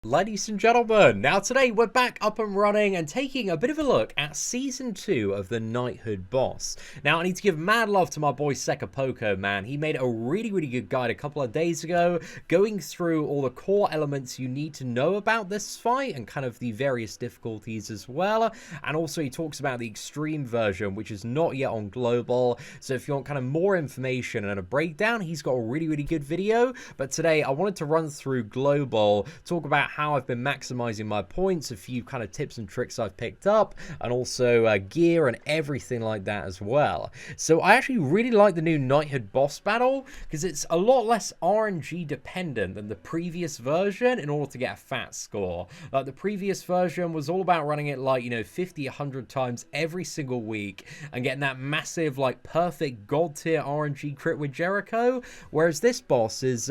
Ladies and gentlemen, now today we're back up and running and taking a bit of a look at Season 2 of the Knighthood boss. Now, I need to give mad love to my boy Sekapoko, man. He made a really good guide a couple of days ago, going through all the core elements you need to know about this fight and kind of the various difficulties as well. And also he talks about the extreme version, which is not yet on global. So if you want kind of more information and a breakdown, he's got a really good video. But today I wanted to run through global, talk about how I've been maximizing my points, a few kind of tips and tricks I've picked up, and also gear and everything like that as well. So I actually really like the new Knighthood boss battle because it's a lot less RNG dependent than the previous version in order to get a fat score. Like the previous version was all about running it like, 50, 100 times every single week and getting that massive, like, perfect god tier RNG crit with Jericho, whereas this boss is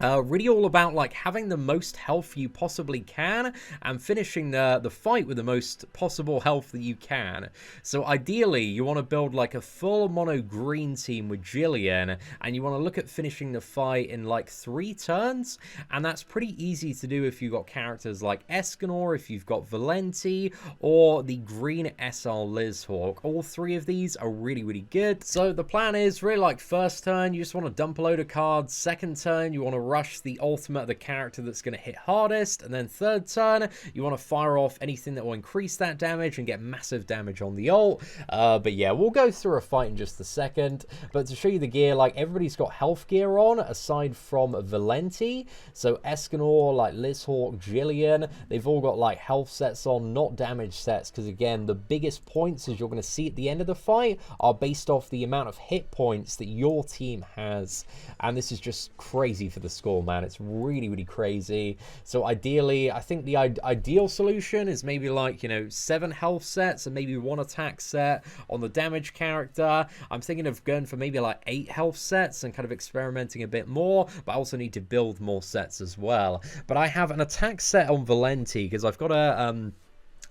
really all about like having the most health you possibly can and finishing the fight with the most possible health that you can. So ideally you want to build like a full mono green team with Jillian, and you want to look at finishing the fight in like 3 turns, and that's pretty easy to do if you've got characters like Escanor, if you've got Valenti, or the green SR Lizhawk. All 3 of these are really good. So the plan is really like first turn you just want to dump a load of cards, second turn you want to rush the ultimate of the character that's going to hit hardest, and then third turn you want to fire off anything that will increase that damage and get massive damage on the ult. But yeah, we'll go through a fight in just a second. But to show you the gear, like everybody's got health gear on aside from Valenti. So Escanor, like Lizhawk, Jillian, they've all got like health sets on, not damage sets, because again the biggest points, as you're going to see at the end of the fight, are based off the amount of hit points that your team has. And this is just crazy for the score, man. It's really crazy. So ideally, I think the ideal solution is maybe like 7 health sets and maybe 1 attack set on the damage character. I'm thinking of going for maybe like 8 health sets and kind of experimenting a bit more, but I also need to build more sets as well. But I have an attack set on Valenti because I've got a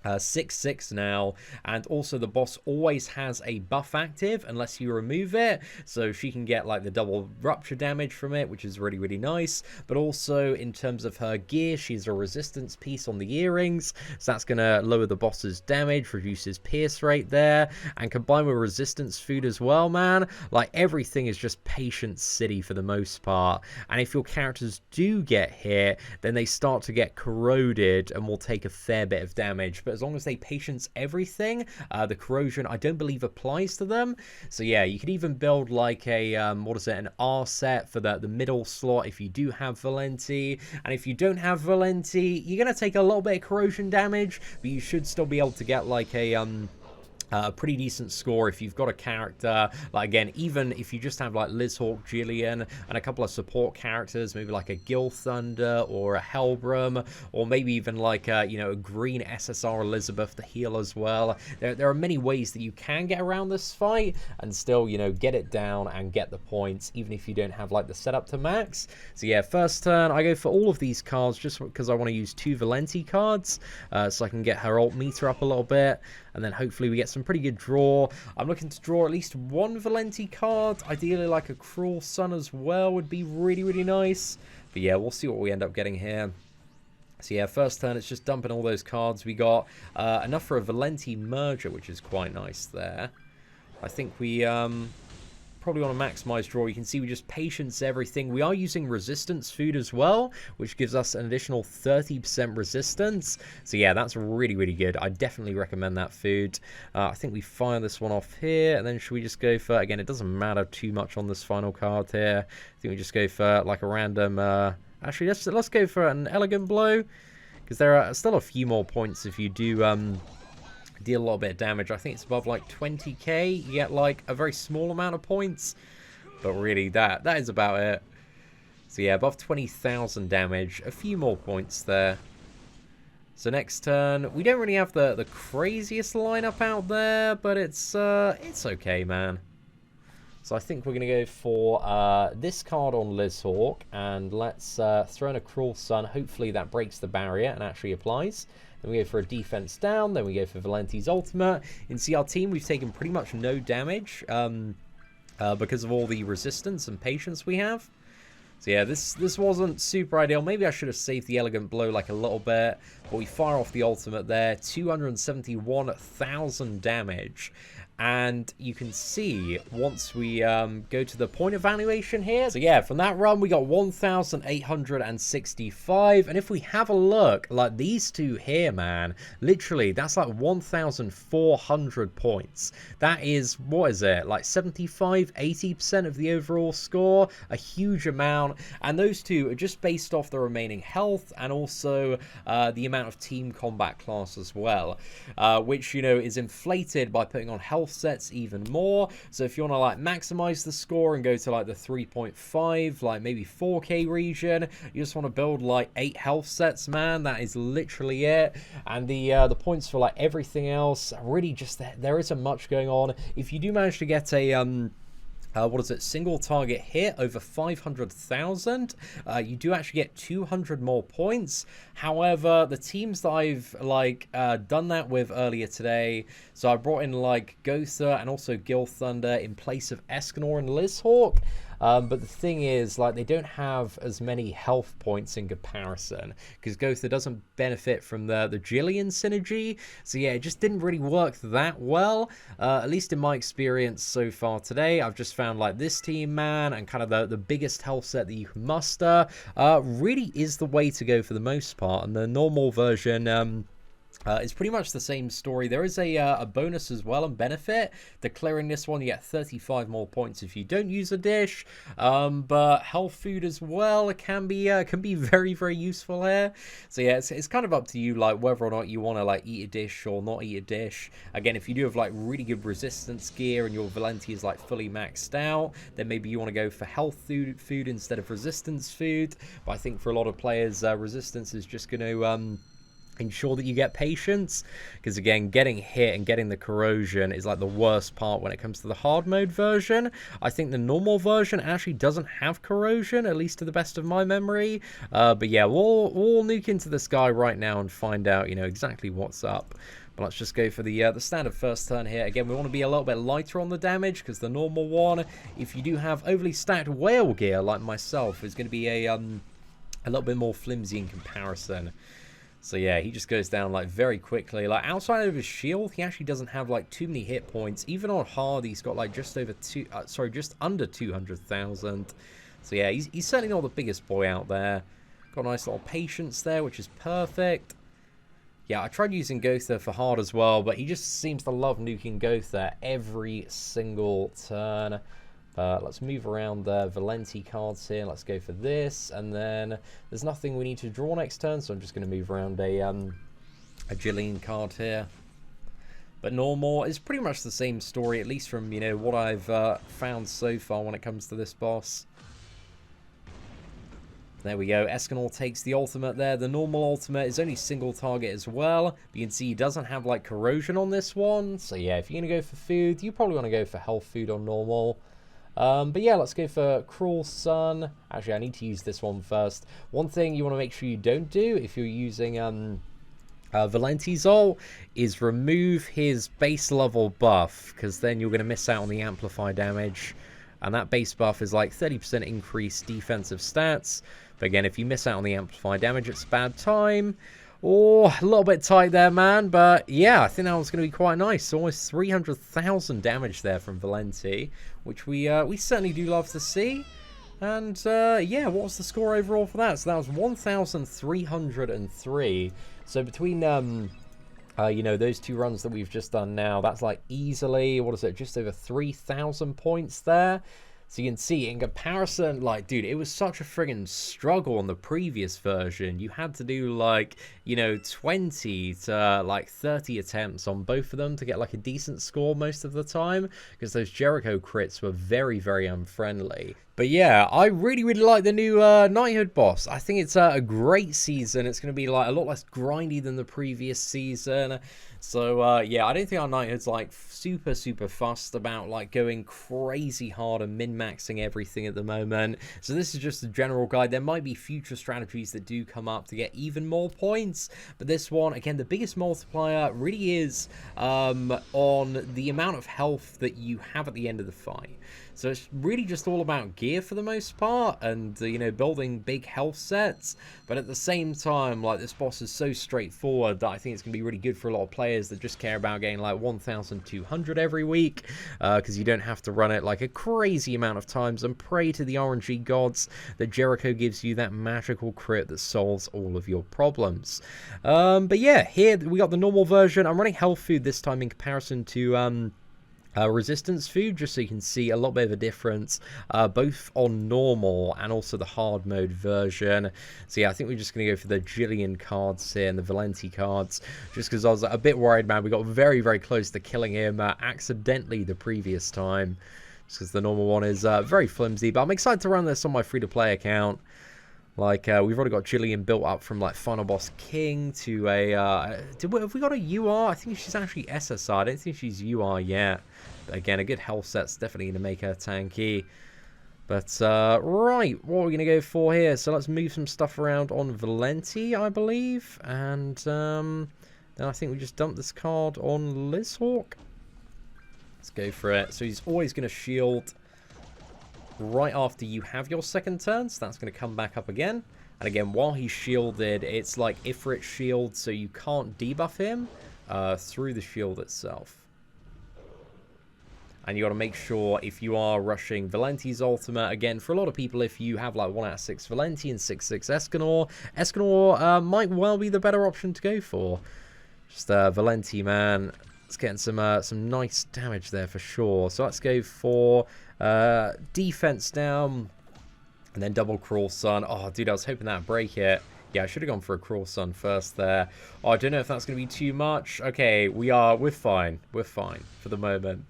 6/6 now, and also the boss always has a buff active unless you remove it, so she can get like the double rupture damage from it, which is really nice. But also in terms of her gear, she's a resistance piece on the earrings, so that's gonna lower the boss's damage, reduces pierce rate there, and combined with resistance food as well, man, like everything is just patient city for the most part. And if your characters do get hit, then they start to get corroded and will take a fair bit of damage. But as long as they patience everything, the corrosion I don't believe applies to them. So yeah, you could even build like a an R set for the middle slot if you do have Valenti. And if you don't have Valenti, you're gonna take a little bit of corrosion damage, but you should still be able to get like a pretty decent score if you've got a character, like again, even if you just have like Lizhawk, Jillian, and a couple of support characters, maybe like a Gil Thunder or a Helbram, or maybe even like a, a green SSR Elizabeth to heal as well. There are many ways that you can get around this fight and still, get it down and get the points, even if you don't have like the setup to max. So yeah, first turn, I go for all of these cards just because I want to use 2 Valenti cards, so I can get her ult meter up a little bit, and then hopefully we get some pretty good draw. I'm looking to draw at least 1 Valenti card. Ideally like a Cruel Sun as well would be really nice. But yeah, we'll see what we end up getting here. So yeah, first turn it's just dumping all those cards. We got enough for a Valenti merger, which is quite nice there. I think we probably want to maximize draw. You can see we just patience everything. We are using resistance food as well, which gives us an additional 30% resistance. So yeah, that's really good. I definitely recommend that food. I think we fire this one off here, and then should we just go for, again, it doesn't matter too much on this final card here. I think we just go for like a random, actually let's go for an elegant blow, because there are still a few more points if you do deal a little bit of damage. I think it's above like 20k, you get like a very small amount of points, but really that is about it. So yeah, above 20,000 damage, a few more points there. So next turn, we don't really have the craziest lineup out there, but it's okay, man. So I think we're going to go for this card on Lizhawk, and let's throw in a Cruel Sun. Hopefully that breaks the barrier and actually applies. Then we go for a defense down, then we go for Valenti's ultimate. In CR team, we've taken pretty much no damage because of all the resistance and patience we have. So yeah, this wasn't super ideal. Maybe I should have saved the Elegant Blow like a little bit. But we fire off the ultimate there. 271,000 damage. And you can see once we go to the point evaluation here. So yeah, from that run, we got 1,865. And if we have a look, like these two here, man, literally, that's like 1,400 points. That is, what is it? Like 75, 80% of the overall score. A huge amount. And those two are just based off the remaining health and also the amount of team combat class as well. Which, you know, is inflated by putting on health sets even more. So if you want to like maximize the score and go to like the 3.5, like maybe 4K region, you just want to build like 8 health sets, man. That is literally it. And the points for like everything else, really just there isn't much going on. If you do manage to get a what is it? Single target hit over 500,000. You do actually get 200 more points. However, the teams that I've like done that with earlier today, so I brought in like Gotha and also Gil Thunder in place of Escanor and Lizhawk. But the thing is, like, they don't have as many health points in comparison because Gotha doesn't benefit from the Jillian synergy. So yeah, it just didn't really work that well, at least in my experience so far today. I've just found like this team, man, and kind of the biggest health set that you can muster really is the way to go for the most part. And the normal version it's pretty much the same story. There is a bonus as well and benefit. Declaring this one, you get 35 more points if you don't use a dish. But health food as well can be very, very useful here. So yeah, it's kind of up to you, like whether or not you want to like eat a dish or not eat a dish. Again, if you do have like really good resistance gear and your Valenti is like fully maxed out, then maybe you want to go for health food instead of resistance food. But I think for a lot of players, resistance is just going to ensure that you get patience, because again, getting hit and getting the corrosion is like the worst part when it comes to the hard mode version. I think the normal version actually doesn't have corrosion, at least to the best of my memory. But yeah, we'll nuke into this guy right now and find out, you know, exactly what's up. But let's just go for the standard first turn here. Again, we want to be a little bit lighter on the damage, because the normal one, if you do have overly stacked whale gear like myself, is going to be a little bit more flimsy in comparison. So yeah, he just goes down like very quickly. Like outside of his shield, he actually doesn't have like too many hit points. Even on hard, he's got like just under 200,000. So yeah, he's certainly not the biggest boy out there. Got a nice little patience there, which is perfect. Yeah, I tried using Gotha for hard as well, but he just seems to love nuking Gotha every single turn. Let's move around the Valenti cards here. Let's go for this, and then there's nothing we need to draw next turn, so I'm just going to move around a Jillian card here. But normal is pretty much the same story, at least from, you know, what I've found so far when it comes to this boss. There we go. Escanor takes the ultimate there. The normal ultimate is only single target as well. But you can see he doesn't have like corrosion on this one. So yeah, if you're going to go for food, you probably want to go for health food on normal. But yeah, let's go for Cruel Sun. Actually, I need to use this one first. One thing you want to make sure you don't do if you're using Valenti's ult is remove his base level buff, because then you're going to miss out on the amplify damage. And that base buff is like 30% increased defensive stats. But again, if you miss out on the amplify damage, it's a bad time. Oh, a little bit tight there, man. But yeah, I think that was going to be quite nice. Almost 300,000 damage there from Valenti, which we certainly do love to see. And yeah, what was the score overall for that? So that was 1,303. So between you know, those two runs that we've just done now, that's like easily, what is it, just over 3,000 points there. So you can see in comparison, like, dude, it was such a friggin' struggle on the previous version. You had to do like, you know, 20 to like 30 attempts on both of them to get like a decent score most of the time, because those Jericho crits were very, very unfriendly. But yeah, I really, really like the new Knighthood boss. I think it's a great season. It's going to be like a lot less grindy than the previous season. So yeah, I don't think our Knighthood's like super, super fussed about like going crazy hard and min-maxing everything at the moment. So this is just a general guide. There might be future strategies that do come up to get even more points. But this one, again, the biggest multiplier really is on the amount of health that you have at the end of the fight. So it's really just all about gear for the most part, and you know, building big health sets. But at the same time, like, this boss is so straightforward that I think it's gonna be really good for a lot of players that just care about getting like 1,200 every week, because you don't have to run it like a crazy amount of times and pray to the RNG gods that Jericho gives you that magical crit that solves all of your problems. But yeah, here we got the normal version. I'm running health food this time in comparison to resistance food, just so you can see a little bit of a difference, both on normal and also the hard mode version. So yeah, I think we're just going to go for the Jillian cards here and the Valenti cards, just because I was a bit worried, man. We got very, very close to killing him accidentally the previous time, just because the normal one is very flimsy. But I'm excited to run this on my free-to-play account. Like, we've already got Jillian built up from, like, Final Boss King to a, have we got a UR? I think she's actually SSR. I don't think she's UR yet. But again, a good health set's definitely going to make her tanky. But, right, what are we going to go for here? So let's move some stuff around on Valenti, I believe. And, then I think we just dump this card on Lizhawk. Let's go for it. So he's always going to shield right after you have your second turn, so that's going to come back up again. And again, while he's shielded, it's like Ifrit shield, so you can't debuff him through the shield itself. And you got to make sure, if you are rushing Valenti's ultimate, again, for a lot of people, if you have like 1 out of 6 Valenti and 6/6 Escanor might well be the better option to go for. Just Valenti, man, it's getting some nice damage there for sure. So let's go for defense down, and then double Cruel Sun. Oh, dude, I was hoping that would break it. Yeah, I should have gone for a Cruel Sun first there. Oh, I don't know if that's going to be too much. Okay, we're fine. We're fine for the moment.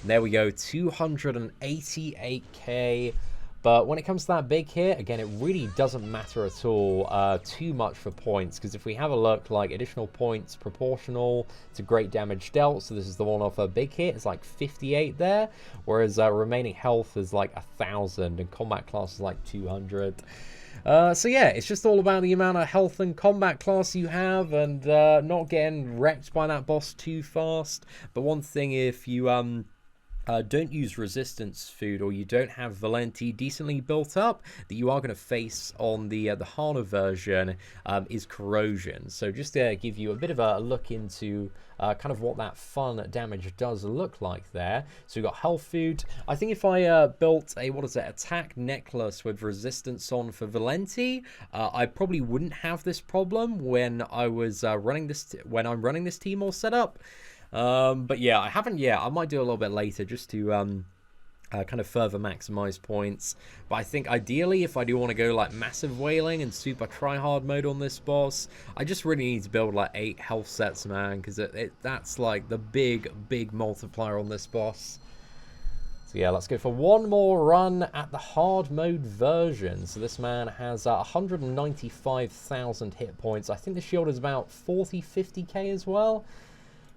There we go, 288k. But when it comes to that big hit, again, it really doesn't matter at all too much for points, because if we have a look, like, additional points proportional to great damage dealt, so this is the one off a big hit, it's like 58 there, whereas remaining health is like 1,000, and combat class is like 200. So yeah, it's just all about the amount of health and combat class you have, and not getting wrecked by that boss too fast. But one thing, if you don't use resistance food, or you don't have Valenti decently built up, that you are going to face on the harder version is corrosion. So just to give you a bit of a look into kind of what that fun damage does look like there. So we've got health food. I think if I built a, attack necklace with resistance on for Valenti, I probably wouldn't have this problem when I was running this, when I'm running this team all set up. But yeah, I haven't yet. I might do a little bit later just to kind of further maximize points. But I think ideally, if I do want to go like massive wailing and super try-hard mode on this boss, I just really need to build like 8 health sets, man, because that's like the big multiplier on this boss. So yeah, let's go for one more run at the hard mode version. So this man has 195,000 hit points. I think the shield is about 40-50k as well.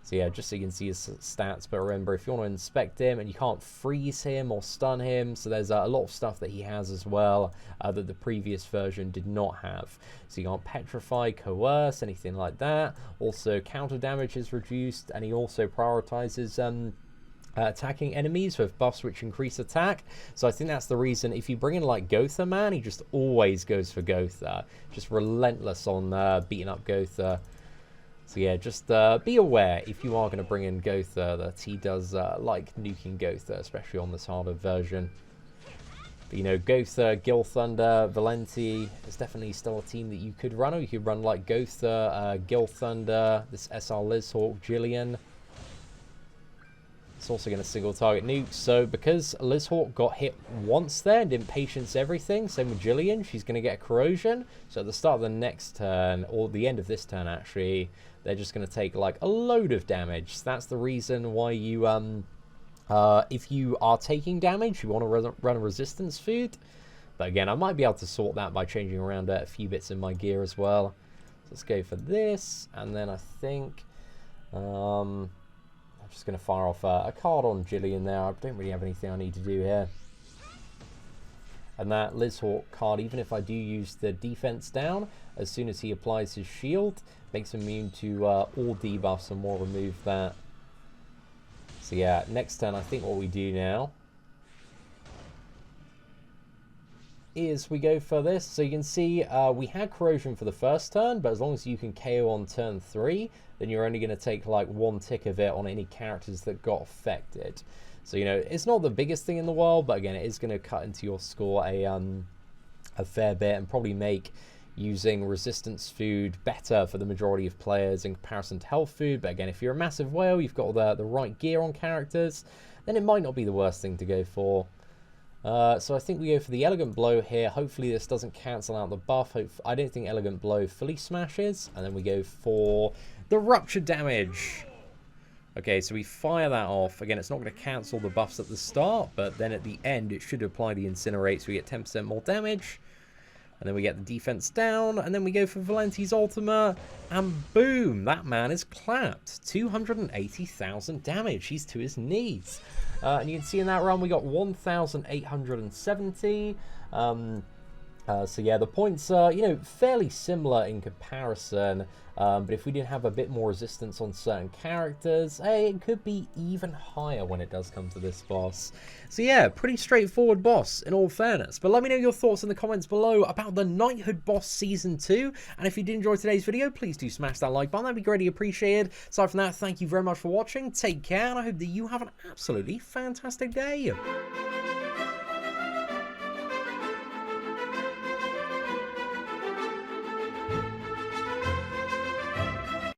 So yeah, just so you can see his stats. But remember, if you want to inspect him, and you can't freeze him or stun him, so there's a lot of stuff that he has as well that the previous version did not have. So you can't petrify, coerce, anything like that. Also, counter damage is reduced, and he also prioritizes attacking enemies with buffs which increase attack. So I think that's the reason, if you bring in like Gotha, man, he just always goes for Gotha. Just relentless on beating up Gotha. So yeah, just be aware if you are going to bring in Gotha that he does like nuking Gotha, especially on this harder version. But you know, Gotha, Gil Thunder, Valenti is definitely still a team that you could run. Or you could run like Gotha, Gil Thunder, this SR Lizhawk, Jillian. It's also going to single target nuke. So because Lizhawk got hit once there and didn't patience everything, same with Jillian, she's going to get corrosion. So at the start of the next turn, or the end of this turn actually, they're just going to take like a load of damage. So that's the reason why you, if you are taking damage, you want to run a resistance food. But again, I might be able to sort that by changing around a few bits in my gear as well. So let's go for this, and then I think I'm just going to fire off a card on Jillian there. I don't really have anything I need to do here. And that Lizhawk card, even if I do use the defense down, as soon as he applies his shield, makes him immune to all debuffs, and we'll remove that. So yeah, next turn I think what we do now is we go for this. So you can see we had corrosion for the first turn, but as long as you can KO on turn 3, then you're only going to take like 1 tick of it on any characters that got affected. So, you know, it's not the biggest thing in the world, but again, it is going to cut into your score a fair bit and probably make using resistance food better for the majority of players in comparison to health food. But again, if you're a massive whale, you've got all the right gear on characters, then it might not be the worst thing to go for. So I think we go for the Elegant Blow here. Hopefully this doesn't cancel out the buff. I don't think Elegant Blow fully smashes. And then we go for the Rupture damage. Okay, so we fire that off. Again, it's not going to cancel the buffs at the start, but then at the end it should apply the Incinerate, so we get 10% more damage. And then we get the defense down, and then we go for Valenti's Ultima, and boom, that man is clapped. 280,000 damage. He's to his knees. And you can see in that run we got 1,870. So yeah, the points are, you know, fairly similar in comparison. But if we didn't have a bit more resistance on certain characters, hey, it could be even higher when it does come to this boss. So yeah, pretty straightforward boss in all fairness. But let me know your thoughts in the comments below about the Knighthood boss Season 2. And if you did enjoy today's video, please do smash that like button. That'd be greatly appreciated. Aside from that, thank you very much for watching. Take care, and I hope that you have an absolutely fantastic day.